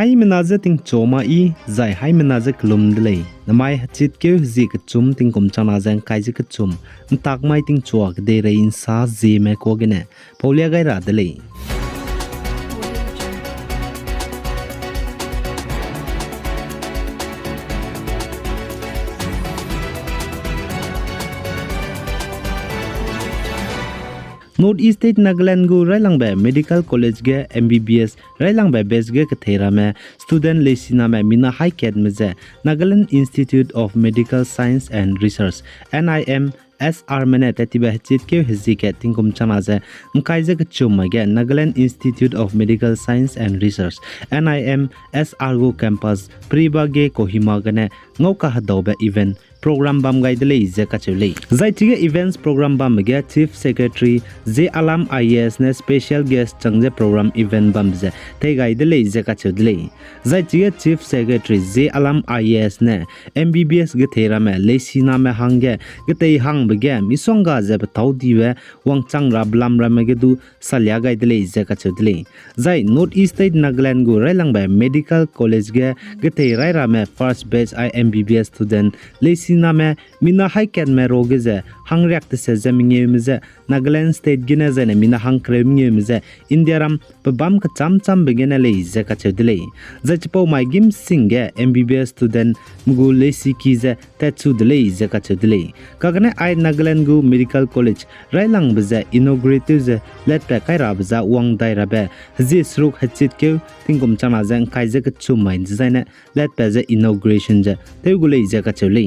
hai menaze ting choma I zai hai menaze klum delay namai hachit ke zi ka chum ting kum chana jang kai zi ka chum tak mai ting chuak de rein sa Zeme ko gene paulia gai ra delay North East State Nagaland gu railang ba medical college ge MBBS railang ba bes ge kathera me student lesina me mina high cat me je Nagaland Institute of Medical Science and Research NIM SR mene tatiba hchit ke hizike tingkum chana je mkai je chuma ge Nagaland Institute of Medical Science and Research NIM SR gu campus priba ge Kohima gane ngauka hadoba event program bam gaidele je kachule zaitige events program bam ge chief secretary J Alam IAS ne special guest changje program event bam je te gaidele je kachule zaitige chief secretary J Alam IAS ne MBBS ge thera me lesina me hangge ge te hang bege misonga je taudi we wangchang rablam ram ge du salya gaidele je kachule zai North East State Nagaland gu railang ba medical college ge te rai ra me first batch MBBS student lesina me mina high cat me roge je hang react se jaminge me je Nagaland state gine je ne mina hang kremnge me je India ram bam ka cham cham begene le je ka chedle zachpo my gim singe MBBS student mugu lesi ki je ta chu dele je ka chedle kagane I Nagaland gu medical college railang bje inaugurative je let ta kai ra bja wang dai ra be ji sruk hachit ke tingum chama jang kai je ka chu main je ne let pa je inauguration je te gu le je ka chele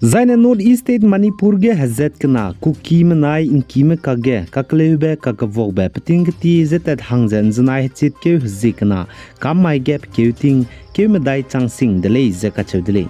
Zaine North East State Manipur ge hazet kana kuki manai inki me kage kaklebe kakavogbe pating ti zetat hangzen znai chit ke zikna kam mai gap keuting ke medai changsing dele zaka chudle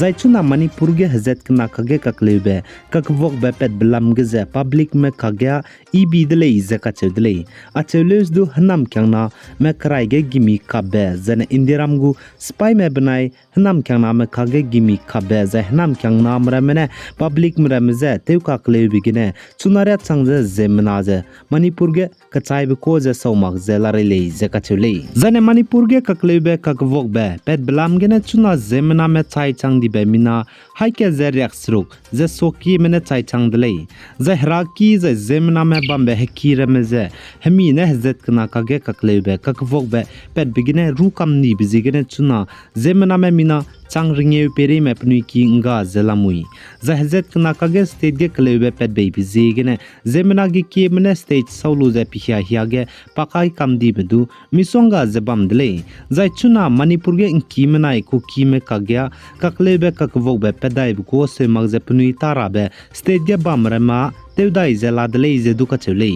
zai chuna Manipur ge hazet kana kage kaklebe kakavogbe pet blam ge ze public me kage eb dele zaka chudle achulus du hanam kyangna me krai ge gimi kabe zane indiram gu spy me banai hanam kyangna me kage gimi kabe za hanam kyangna mramene public mramze teu kaklebe gine chunare changje zemnaje Manipur ge kachai be ko je saumak je larele zaka chule zane Manipur ge kaklebe kakavogbe pet blam gene chuna zemna me chai chang di be mina haike ze reaksruk ze soki mene chai chang dele ze hraki ze zemna me bambe hekire me ze hemi ne hazet kana kage kaklebe kakvogbe pet bigine rukam ni bizigene chuna zemna me mina chang ringe peri me pnui ki nga zelamui za hazet kana kage state ge klebe pet be bizigene zemna gi ki mene state saulu ze pihya hiage pakai kam di bedu misonga ze bam dele za chuna Manipur ge inki menai ko ki me kagya kaklebe kakvogbe pedai ko se magze pnui tarabe state ge bam rama teudai ze ladle ze duka chule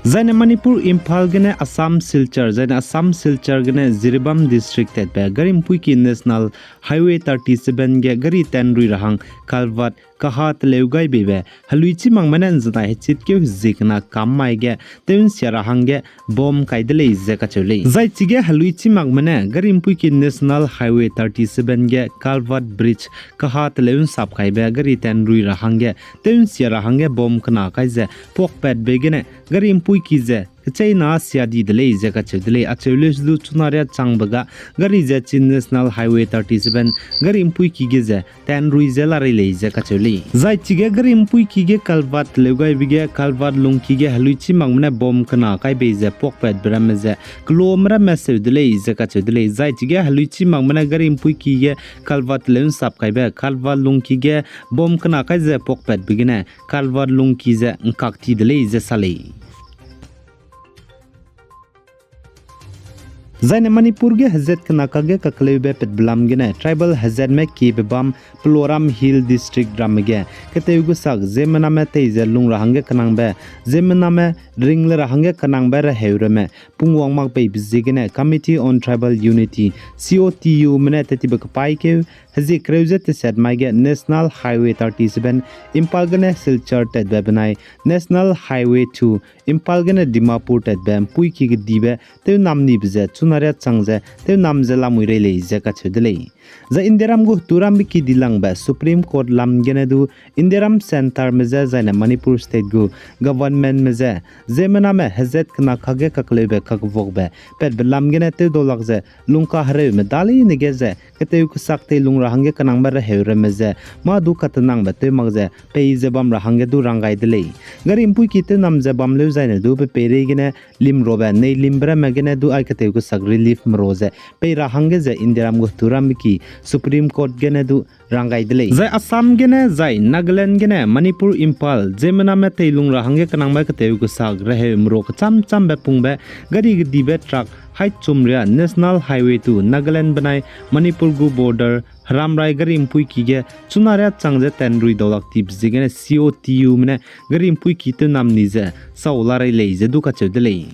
Zaine Manipur Imphal gene Assam Silchar zaine Assam Silchar gene Ziribam district at be garim puiki national highway 37 ge gari tenrui rahang kalvat kahat leugai bebe haluichi mangmanan zna hechit ke zikna kammai ge teun siara hange bom kaidele ze kachule zai chige haluichi mangmane garim puiki national highway 37 ge kalvat bridge kahat leun sap khaibe gari tenrui rahange teun siara hange bom kana kaize pokpet begene garim puiki ze China siadi dele je ka chudle achulus du chunaria changbaga gari je chin national highway 37 gari impui ki ge je ten ruize la rele je ka chuli zai chige gari impui ki ge kalvat legai bige kalvat lungki ge haluichi mangmne bom kana kai be je pokpet bram je klomra message dele je ka chudle zai chige haluichi mangmne gari impui ki ge kalvat leun sap kai be kalvat lungki ge bom kana kai je pokpet bigine kalvat lungki je ngakti dele je sale Zaine Manipur ge hazet kana kage kaklebe pet blam gene tribal hazet me ki bam Ploram Hill district ram ge keteugu sak zemna me teize lung rahange kanang be zemna me ringle rahange kanang be heure me pungwang mak pe bizigene committee on tribal unity COTU mene tetibe pai ke hazi kreuze te set maige National Highway 37 Impal gane Silchar tet bebanai National Highway 2 Impal gane Dimapur tet bem pui ki dibe te namni bze chunaria changje te namje lamui rele je ka chudele za Indiram gu turam ki dilang ba Supreme Court lam gane du Indiram Center meze zaina Manipur state gu government meze Zeme me hazet kna khage kaklebe kakvogbe pet belam gane te dolakje lungka hare me dali negeze kete ku sakte lungra hange kanang ba heure meze ma du katanang ba te magje peize bam ra hange du rangai dele gari impui ki te namje bam le zaina du pe pere gene lim roba nei limbra magene du ai kete ku sak relief mroze pe ra hange je Indiram gu turam ki Supreme Court gene du rangai dele zai Assam gene zai Nagaland gene Manipur Impal Zeme me te lungra hange kanang ba kete ku sak rehe mro cham cham be pungbe gari di be truck hai chumria National Highway 2 Nagaland banai Manipur gu border Ramrai gari impui kige chunaria changje tenrui dolak tip zigene COTU mne gari impui kite nam nize saularai leize duka chedele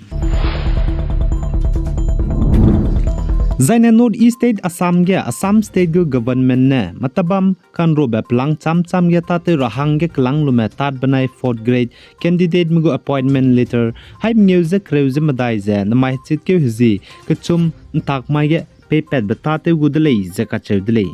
Zaina North East State Assam ge Assam State gu government ne matabam kan ro beplang cham cham ge tate rahang ge klang lume tat banai 4th grade candidate mugo appointment letter hai music reuze madai ze na mai chit ke hizi kchum tak mai ge pet betate gudele zeka chedele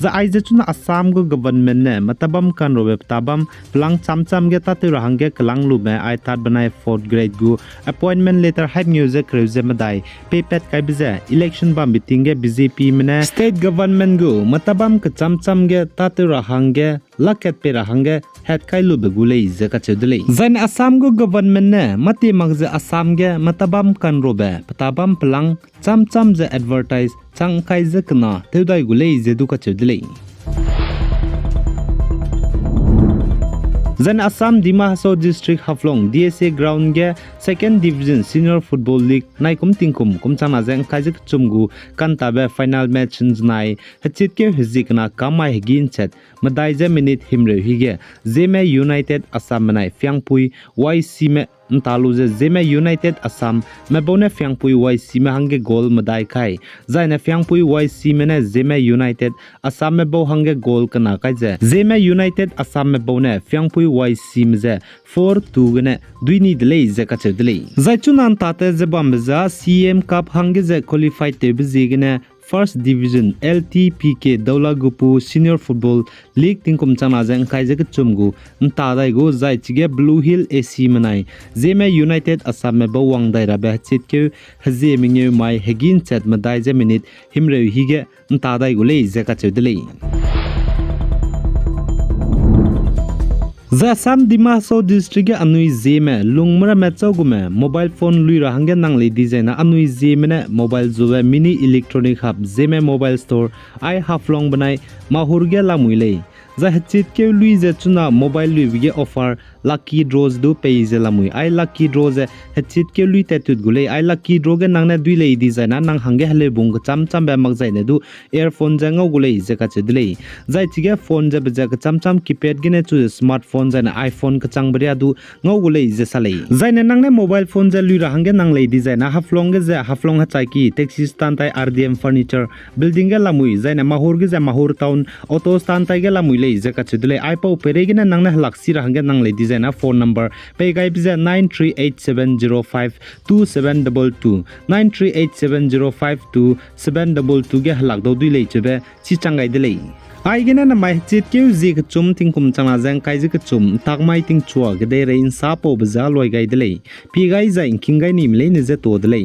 za aize chuna Assam gu government ne matabam kan ro tabam plang cham cham ge tate rahang ge klang lume ai tat banai 4th grade gu appointment letter hai music reuze madai pet kai bize election ba meeting ge BJP mene state government gu matabam ka cham cham ge tate rahang ge laket pe rahang ge het kai lu begule zeka chedele zain Assam gu government ne mati magze Assam ge matabam kan ro be patabam plang cham cham je advertise chang kai je kana teudai gule je du ka chedele Zan Assam Dima Hasao District Haflong DSA Ground ge 2nd Division Senior Football League naikum tingkum kumchana jeng kajik chumgu kantabe final match nai hachit ke hizikna kamai higin chat madai je minute himre hige Zeme United Assam nai fyangpui YC me Ntalu je Zeme United Assam mebone fyangpui YC me hange goal madai kai zaina fyangpui YC mene Zeme United Assam mebo hange goal kana kai je Zeme United Assam mebone fyangpui YC meze 4-2 gene duini delay je ka chedele zaichunan tate je bamza CM Cup hange je qualify te bizigene First Division LTPK Daulagupu Senior Football League tingkum chana jeng kaije ke chumgu ntadai go zai chige Blue Hill AC manai Zeme United Assam me bawang daira ba chit ke haje mingye mai hegin chat madai je minute himre hige ntadai go le je ka chedele za Assam Dima Hasao District anui Zeme lungmra metso gume mobile phone lui rahange nangle design anui Zeme ne mobile zoe mini electronic hub Zeme mobile store ai haflong banai mahurge lamuile za hachit ke lui je chuna mobile lui bige offer lucky draws do page lamui ai lucky draws hachit ke lui tatut gule ai lucky draw ge nangna dui le design nang hange hale bung cham cham ba mag jaine du earphone jang gule je ka chedle jai chige phone je beja ka cham cham keypad gene chu smartphone jana iPhone ka chang bria du ngau gule je sale jaine nangne mobile phone je lui ra hange nang le design haflong ge je haflong ha chai ki taxi stand tai RDM furniture building ge lamui jaine mahur ge je mahur town auto stand tai ge lamui le je ka chedle ai pau pere ge nangna laksi ra hange nang le design phone number pay guy pizza 9387052722 9387052722 ge halak do dui le chebe chi changai de le ai gena na mai chit ke ji ke chum ting kum chana jang kai ji ke chum tak mai ting chua ge de rein sa po bza loi gai de le pi gai za king gai nim le ne je to de le